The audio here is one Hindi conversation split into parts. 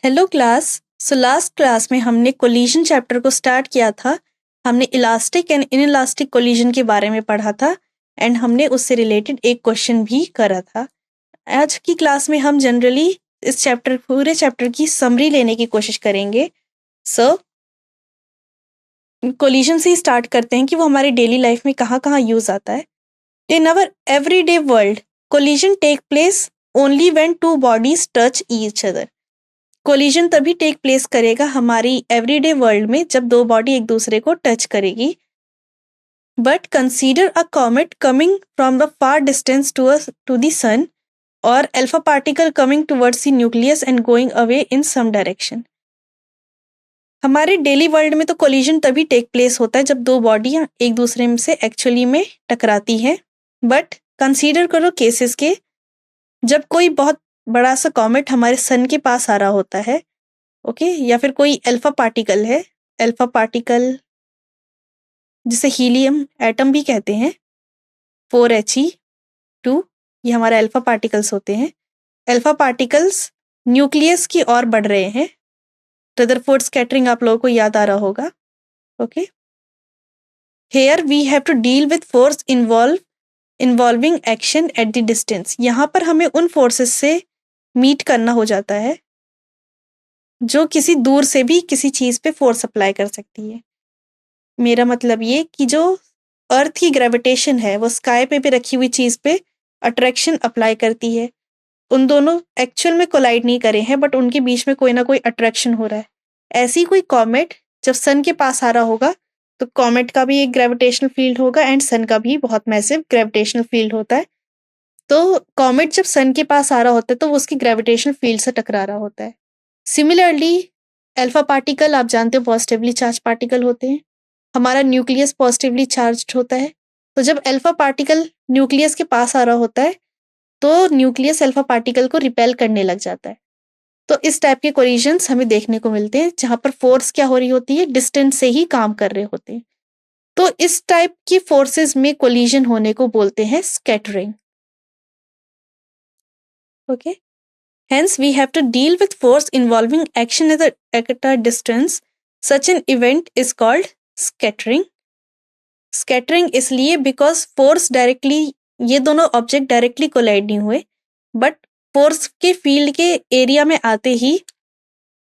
Hello class. So last class में हमने कोलिजन चैप्टर को स्टार्ट किया था। हमने इलास्टिक एंड इनइलास्टिक कोलिजन के बारे में पढ़ा था एंड हमने उससे रिलेटेड एक क्वेश्चन भी करा था। आज की क्लास में हम जनरली इस पूरे चैप्टर की समरी लेने की कोशिश करेंगे। सो कोलिजन से ही स्टार्ट करते हैं कि वो हमारी डेली लाइफ में कहाँ कहाँ यूज आता है। In our everyday world collision take place only when two bodies touch each other. Collision तभी टेक प्लेस करेगा हमारी एवरीडे वर्ल्ड में जब दो बॉडी एक दूसरे को टच करेगी। But consider a comet coming from the far distance to the sun और alpha particle coming towards the nucleus and going away in some direction. हमारे डेली वर्ल्ड में तो कोलिजन तभी टेक प्लेस होता है जब दो बॉडियां एक दूसरे में से एक्चुअली में टकराती हैं। बट कंसीडर करो केसेस के जब कोई बहुत बड़ा सा कॉमेट हमारे सन के पास आ रहा होता है, ओके, या फिर कोई अल्फा पार्टिकल है। अल्फा पार्टिकल जिसे हीलियम एटम भी कहते हैं, 4He2, ये हमारे अल्फा पार्टिकल्स होते हैं। अल्फा पार्टिकल्स न्यूक्लियस की ओर बढ़ रहे हैं। रदरफोर्ड स्कैटरिंग आप लोगों को याद आ रहा होगा। Okay, here we have to deal with force involving action at the distance. यहाँ पर हमें उन फोर्सेस से मीट करना हो जाता है जो किसी दूर से भी किसी चीज पे फोर्स अप्लाई कर सकती है। मेरा मतलब ये कि जो अर्थ की ग्रेविटेशन है वो स्काई पे भी रखी हुई चीज पे अट्रैक्शन अप्लाई करती है। उन दोनों एक्चुअल में कोलाइड नहीं करे हैं बट उनके बीच में कोई ना कोई अट्रैक्शन हो रहा है। ऐसी कोई कॉमेट जब सन के पास आ रहा होगा तो कॉमेट का भी एक ग्रेविटेशनल फील्ड होगा एंड सन का भी बहुत मैसिव ग्रेविटेशनल फील्ड होता है। तो कॉमेट जब सन के पास आ रहा होता है तो वो उसकी ग्रेविटेशनल फील्ड से टकरा रहा होता है। सिमिलरली अल्फा पार्टिकल आप जानते हो पॉजिटिवली चार्ज पार्टिकल होते हैं। हमारा न्यूक्लियस पॉजिटिवली चार्ज्ड होता है। तो जब अल्फा पार्टिकल न्यूक्लियस के पास आ रहा होता है तो न्यूक्लियस अल्फा पार्टिकल को रिपेल करने लग जाता है। तो इस टाइप के कोलिजन्स हमें देखने को मिलते हैं जहां पर फोर्स क्या हो रही होती है, डिस्टेंस से ही काम कर रहे होते हैं। तो इस टाइप की फोर्सेस में कोलिजन होने को बोलते हैं scattering. Okay, hence we have to deal with force involving action at a distance. Such an event is called scattering. Scattering इसलिए because force directly, ये दोनों ऑब्जेक्ट डायरेक्टली कोलाइड नहीं हुए बट फोर्स के फील्ड के एरिया में आते ही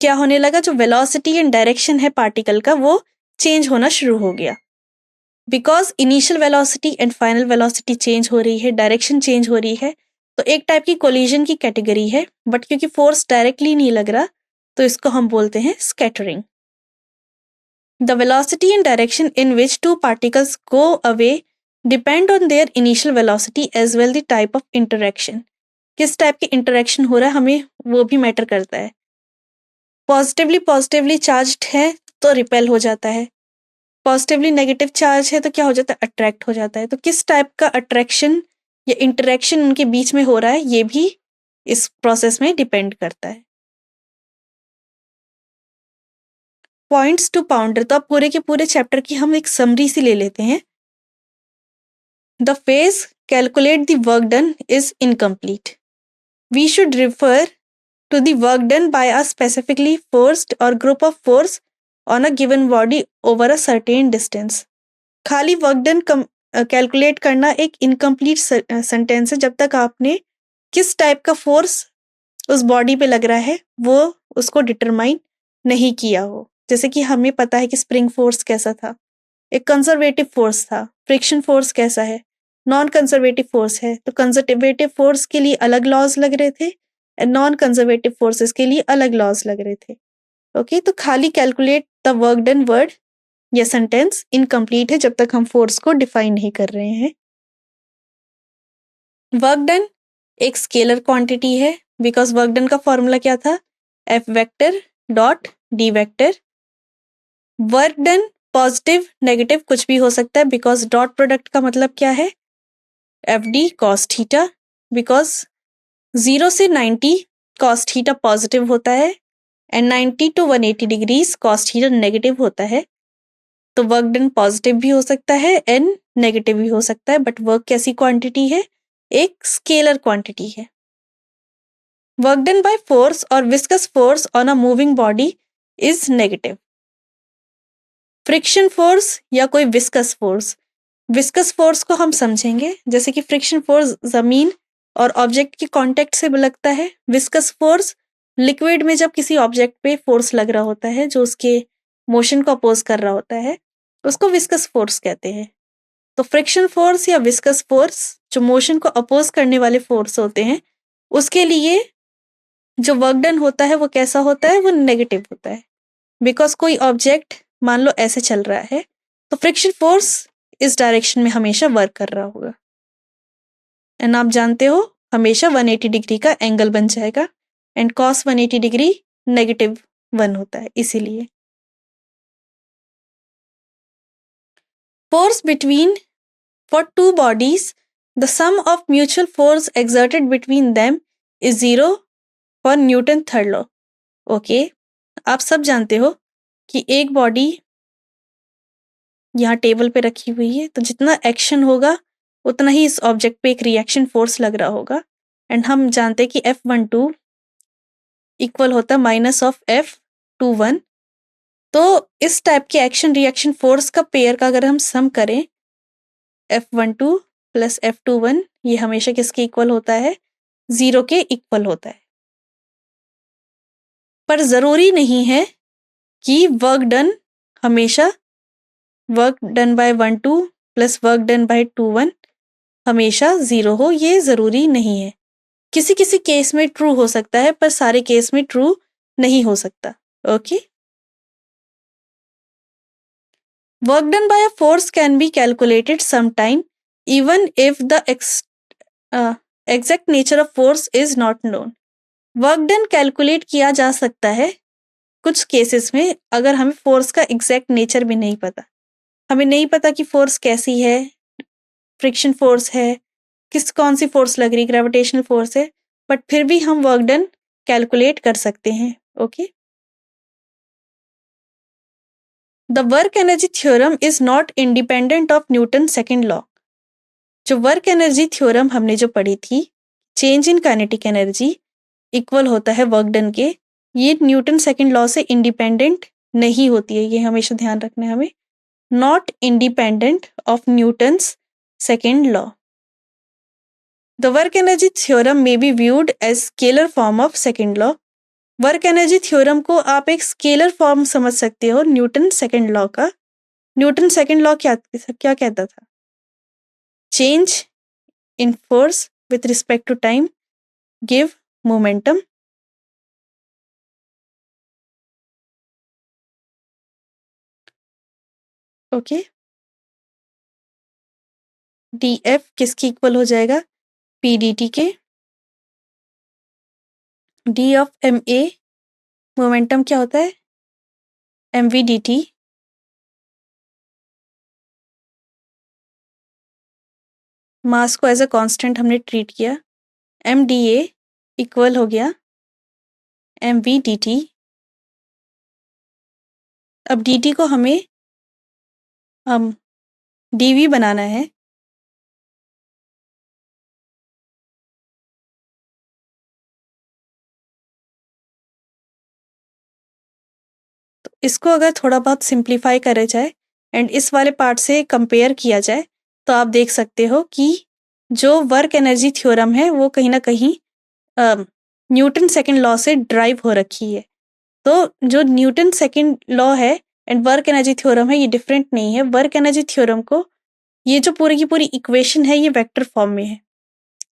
क्या होने लगा, जो वेलोसिटी एंड डायरेक्शन है पार्टिकल का वो चेंज होना शुरू हो गया। Because initial velocity and final velocity change हो रही है, डायरेक्शन चेंज हो रही है, तो एक टाइप की कोलिजन की कैटेगरी है। बट क्योंकि फोर्स डायरेक्टली नहीं लग रहा तो इसको हम बोलते हैं scattering. The velocity and direction in which two particles go away depend on their initial velocity as well the type of interaction. किस टाइप की इंटरेक्शन हो रहा है हमें वो भी मैटर करता है। पॉजिटिवली चार्ज्ड है तो रिपेल हो जाता है, पॉजिटिवली नेगेटिव चार्ज है तो क्या हो जाता है, अट्रैक्ट हो जाता है। तो किस टाइप का अट्रैक्शन या इंटरेक्शन उनके बीच में हो रहा है ये भी इस प्रोसेस में डिपेंड करता है। पॉइंट्स टू पाउंडर, तो अब पूरे के पूरे चैप्टर की हम एक समरी सी ले लेते हैं। The phrase calculate the work done is incomplete. We should refer to the work done by a specifically forced or group of force on a given body over a certain distance. खाली वर्क डन कैलकुलेट करना एक इनकम्प्लीट सेंटेंस है जब तक आपने किस टाइप का फोर्स उस बॉडी पे लग रहा है वो उसको डिटरमाइन नहीं किया हो। जैसे कि हमें पता है कि स्प्रिंग फोर्स कैसा था, एक कंजर्वेटिव फोर्स था। फ्रिक्शन फोर्स कैसा है, नॉन कंजर्वेटिव फोर्स है। तो कंजर्वेटिव फोर्स के लिए अलग लॉज लग रहे थे एंड नॉन कंजर्वेटिव फोर्सेस के लिए अलग लॉज लग रहे थे। ओके, तो खाली calculate the work done word यह सेंटेंस इनकम्प्लीट है जब तक हम फोर्स को डिफाइन नहीं कर रहे हैं। वर्क डन एक स्केलर क्वांटिटी है बिकॉज वर्क डन का फॉर्मूला क्या था, F vector dot D vector. Work done positive negative कुछ भी हो सकता है बिकॉज डॉट प्रोडक्ट का मतलब क्या है, F D cos theta. Because 0 से 90 कॉस थीटा पॉजिटिव होता है and 90 to 180 degrees cos theta negative होता है। तो वर्क डन पॉजिटिव भी हो सकता है एंड नेगेटिव भी हो सकता है, बट वर्क कैसी क्वांटिटी है, एक स्केलर क्वांटिटी है। वर्क डन बाय फोर्स और viscous force on a moving body is negative. Friction force या कोई विस्कस फोर्स को हम समझेंगे, जैसे कि फ्रिक्शन फोर्स जमीन और ऑब्जेक्ट के कांटेक्ट से लगता है। विस्कस फोर्स लिक्विड में जब किसी ऑब्जेक्ट पे फोर्स लग रहा होता है जो उसके मोशन को अपोज कर रहा होता है, उसको विस्कस फोर्स कहते हैं। तो फ्रिक्शन फोर्स या विस्कस फोर्स जो मोशन को अपोज करने वाले फोर्स होते हैं, उसके लिए जो वर्क डन होता है वो कैसा होता है, वो नेगेटिव होता है। बिकॉज कोई ऑब्जेक्ट मान लो ऐसे चल रहा है, तो फ्रिक्शन फोर्स इस डायरेक्शन में हमेशा वर्क कर रहा होगा। एंड आप जानते हो हमेशा 180 डिग्री का एंगल बन जाएगा, एंड कॉस 180 डिग्री -1 होता है इसीलिए। Force between for two bodies the sum of mutual force exerted between them is 0 for Newton third law. Okay, आप सब जानते हो कि एक बॉडी यहाँ टेबल पे रखी हुई है, तो जितना एक्शन होगा उतना ही इस ऑब्जेक्ट पे एक रिएक्शन फोर्स लग रहा होगा। एंड हम जानते हैं कि F12 इक्वल होता है -F21। तो इस टाइप के एक्शन रिएक्शन फोर्स का पेयर का अगर हम सम करें, F12 प्लस F21, ये हमेशा किसके इक्वल होता है, 0 के इक्वल होता है। पर जरूरी नहीं है कि वर्क डन हमेशा work done bye 12 plus work done bye 21 हमेशा 0 हो, ये जरूरी नहीं है। किसी किसी केस में ट्रू हो सकता है, पर सारे केस में ट्रू नहीं हो सकता। Okay, work done by a force can be calculated sometime even if the exact nature of force is not known. Work done calculate किया जा सकता है कुछ केसेस में, अगर हमें फोर्स का एग्जैक्ट नेचर भी नहीं पता। हमें नहीं पता कि फोर्स कैसी है, फ्रिक्शन फोर्स है, कौन सी फोर्स लग रही, ग्रेविटेशनल फोर्स है, बट फिर भी हम वर्क डन कैलकुलेट कर सकते हैं। Okay, the work energy theorem is not independent of Newton second law. जो वर्क एनर्जी थ्योरम हमने जो पढ़ी थी, change in kinetic energy equal होता है वर्क डन के, ये न्यूटन सेकेंड लॉ से इंडिपेंडेंट नहीं होती है, ये हमेशा ध्यान रखना है हमें। Not independent of Newton's second law. The work energy theorem may be viewed as scalar form of second law. Work energy theorem को आप एक स्केलर फॉर्म समझ सकते हो न्यूटन सेकेंड लॉ का। न्यूटन सेकेंड लॉ क्या क्या कहता था, change in force with respect to time give momentum. Okay, D F किसकी इक्वल हो जाएगा, पी डी टी के। D of M A momentum क्या होता है, M V D T. Mass को एज अ कांस्टेंट हमने ट्रीट किया, एम डी ए इक्वल हो गया एम वी डी टी। अब डी टी को हमें डी वी बनाना है, तो इसको अगर थोड़ा बहुत सिंप्लीफाई करा जाए एंड इस वाले पार्ट से कंपेयर किया जाए, तो आप देख सकते हो कि जो वर्क एनर्जी थ्योरम है वो कहीं ना कहीं न्यूटन सेकेंड लॉ से ड्राइव हो रखी है। तो जो न्यूटन सेकेंड लॉ है एंड वर्क एनर्जी थ्योरम है, ये डिफरेंट नहीं है। वर्क एनर्जी थ्योरम को, ये जो पूरी की पूरी इक्वेशन है, ये वेक्टर फॉर्म में है।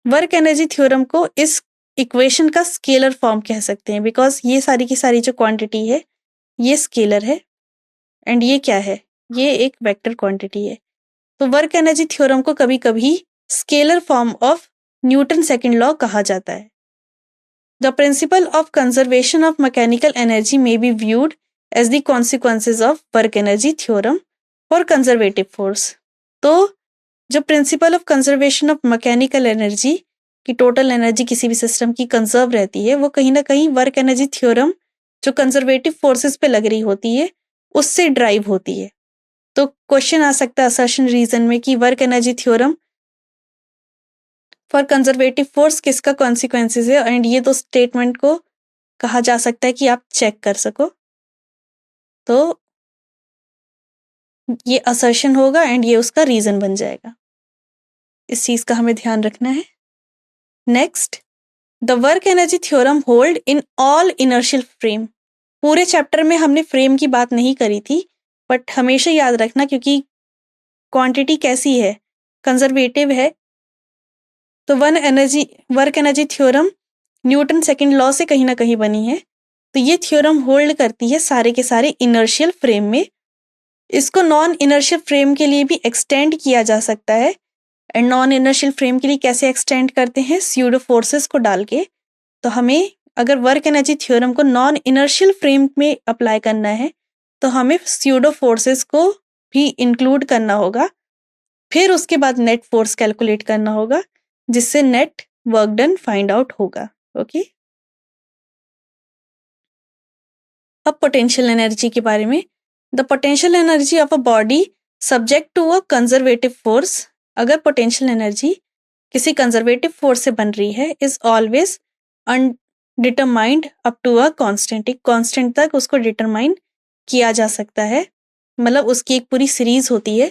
वर्क एनर्जी थ्योरम को इस इक्वेशन का स्केलर फॉर्म कह सकते हैं, बिकॉज ये सारी की सारी जो क्वांटिटी है ये स्केलर है एंड ये क्या है, ये एक वेक्टर क्वांटिटी है। तो वर्क एनर्जी थ्योरम को कभी कभी scalar form of Newton second law कहा जाता है। The principle of conservation of mechanical energy may be viewed as the consequences of work energy theorem for conservative force. तो जो principle of conservation of mechanical energy की टोटल एनर्जी किसी भी सिस्टम की कंजर्व रहती है, वो कहीं ना कहीं वर्क एनर्जी थ्योरम जो कंजर्वेटिव फोर्सेस पे लग रही होती है उससे ड्राइव होती है। तो क्वेश्चन आ सकता है असर्शन रीजन में कि work energy theorem for conservative force किसका कॉन्सिक्वेंसेस है, एंड ये तो स्टेटमेंट को कहा जा सकता है कि आप चेक कर सको, तो ये असर्शन होगा एंड ये उसका रीजन बन जाएगा। इस चीज का हमें ध्यान रखना है। Next, the work energy theorem hold in all inertial frame. पूरे चैप्टर में हमने फ्रेम की बात नहीं करी थी, बट हमेशा याद रखना क्योंकि क्वांटिटी कैसी है, कंजर्वेटिव है, तो work energy theorem Newton second law से कहीं ना कहीं बनी है, तो ये थ्योरम होल्ड करती है सारे के सारे इनर्शियल फ्रेम में। इसको नॉन इनर्शियल फ्रेम के लिए भी एक्सटेंड किया जा सकता है, एंड नॉन इनर्शियल फ्रेम के लिए कैसे एक्सटेंड करते हैं, स्यूडो फोर्सेस को डाल के। तो हमें अगर वर्क एनर्जी थ्योरम को नॉन इनर्शियल फ्रेम में अप्लाई करना है तो हमें स्यूडो फोर्सेस को भी इंक्लूड करना होगा, फिर उसके बाद नेट फोर्स कैलकुलेट करना होगा, जिससे net work done find out होगा। ओके, अब पोटेंशियल एनर्जी के बारे में। The potential energy of a body subject to a conservative force. अगर पोटेंशियल एनर्जी किसी कंजर्वेटिव फोर्स से बन रही है, is always undetermined up to a constant. एक कांस्टेंट तक उसको डिटरमाइन किया जा सकता है, मतलब उसकी एक पूरी सीरीज होती है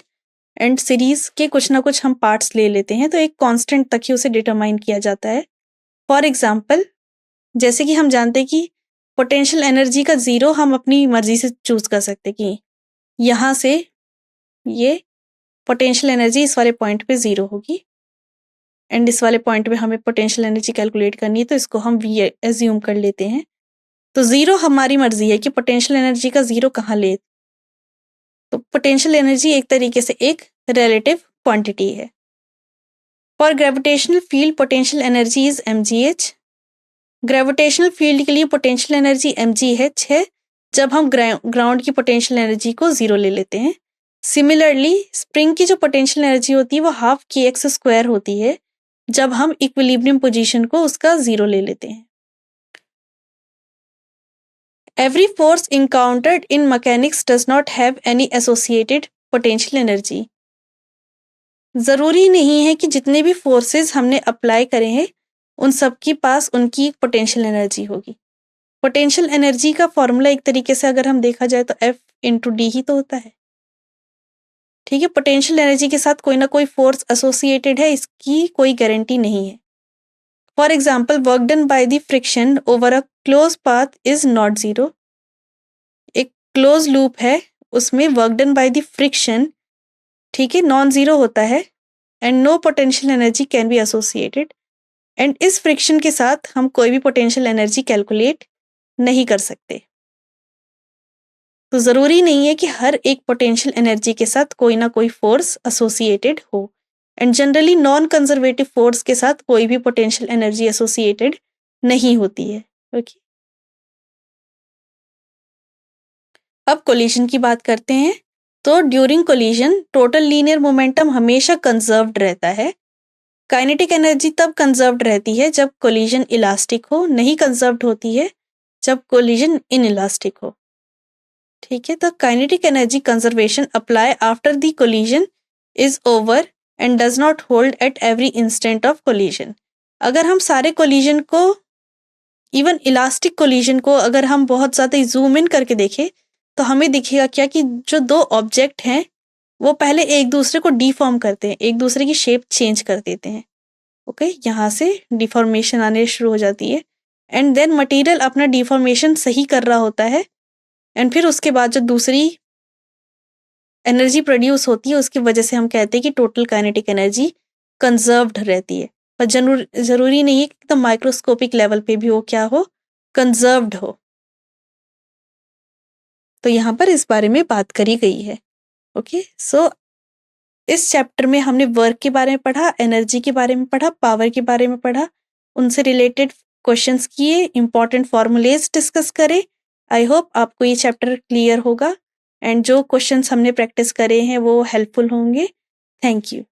एंड सीरीज के कुछ ना कुछ हम पार्ट्स ले लेते हैं, तो एक कांस्टेंट तक ही उसे डिटरमाइन किया जाता है। फॉर एग्जाम्पल, जैसे कि हम जानते हैं कि पोटेंशियल एनर्जी का जीरो हम अपनी मर्जी से चूज कर सकते कि यहाँ से ये पोटेंशियल एनर्जी इस वाले पॉइंट पे जीरो होगी एंड इस वाले पॉइंट पे हमें पोटेंशियल एनर्जी कैलकुलेट करनी है, तो इसको हम वी एज्यूम कर लेते हैं। तो जीरो हमारी मर्जी है कि पोटेंशियल एनर्जी का जीरो कहाँ ले। तो पोटेंशियल एनर्जी एक तरीके से एक रिलेटिव क्वांटिटी है। For gravitational field potential energy is mgh। Gravitational field के लिए पोटेंशियल एनर्जी mgh है जब हम ग्राउंड की पोटेंशियल एनर्जी को जीरो ले लेते हैं। सिमिलरली स्प्रिंग की जो पोटेंशियल एनर्जी होती है वो हाफ kx² होती है जब हम इक्विलिब्रियम पोजीशन को उसका जीरो ले लेते हैं। Every force encountered in mechanics does not have any associated potential energy। जरूरी नहीं है कि जितने भी फोर्सेस हमने अप्लाई करे हैं उन सब के पास उनकी पोटेंशियल एनर्जी होगी। पोटेंशियल एनर्जी का फॉर्मूला एक तरीके से अगर हम देखा जाए तो F/d ही तो होता है। ठीक है, पोटेंशियल एनर्जी के साथ कोई ना कोई फोर्स एसोसिएटेड है, इसकी कोई गारंटी नहीं है। For example, work done by the friction over a close path is not zero. एक क्लोज लूप है, उसमें work done by the friction, ठीक है, नॉन जीरो होता है and no potential energy can be associated. And इस फ्रिक्शन के साथ हम कोई भी पोटेंशियल एनर्जी कैलकुलेट नहीं कर सकते। तो ज़रूरी नहीं है कि हर एक पोटेंशियल एनर्जी के साथ कोई ना कोई फोर्स एसोसिएटेड हो, and generally non conservative force के साथ कोई भी पोटेंशियल एनर्जी एसोसिएटेड नहीं होती है। ओके, अब कोलिजन की बात करते हैं। तो during collision total linear momentum हमेशा कंजर्व्ड रहता है। काइनेटिक एनर्जी तब कंजर्व्ड रहती है जब कोलिजन इलास्टिक हो, नहीं कंजर्व्ड होती है जब कोलिजन इनइलास्टिक हो। ठीक है, तो kinetic energy conservation apply after the collision is over and does not hold at every instant of collision. अगर हम सारे कोलिजन को, इवन इलास्टिक कोलिजन को अगर हम बहुत ज़्यादा जूम इन करके देखें तो हमें दिखेगा क्या कि जो दो ऑब्जेक्ट हैं वो पहले एक दूसरे को डिफॉर्म करते हैं, एक दूसरे की शेप चेंज कर देते हैं। ओके, यहाँ से डिफॉर्मेशन आने शुरू हो जाती है एंड देन मटेरियल अपना डिफॉर्मेशन सही कर रहा होता है एंड फिर उसके बाद जो दूसरी एनर्जी प्रोड्यूस होती है उसकी वजह से हम कहते हैं कि टोटल काइनेटिक एनर्जी कंजर्व्ड रहती है। पर जरूरी नहीं है कि एकदम माइक्रोस्कोपिक लेवल पे भी वो क्या हो, कंजर्व्ड हो। तो यहाँ पर इस बारे में बात करी गई है। ओके, सो इस चैप्टर में हमने वर्क के बारे में पढ़ा, एनर्जी के बारे में पढ़ा, पावर के बारे में पढ़ा, उनसे रिलेटेड क्वेश्चंस किए, इंपॉर्टेंट फॉर्मूलेज डिस्कस करे। आई होप आपको ये चैप्टर क्लियर होगा एंड जो क्वेश्चंस हमने प्रैक्टिस करे हैं वो हेल्पफुल होंगे। Thank you.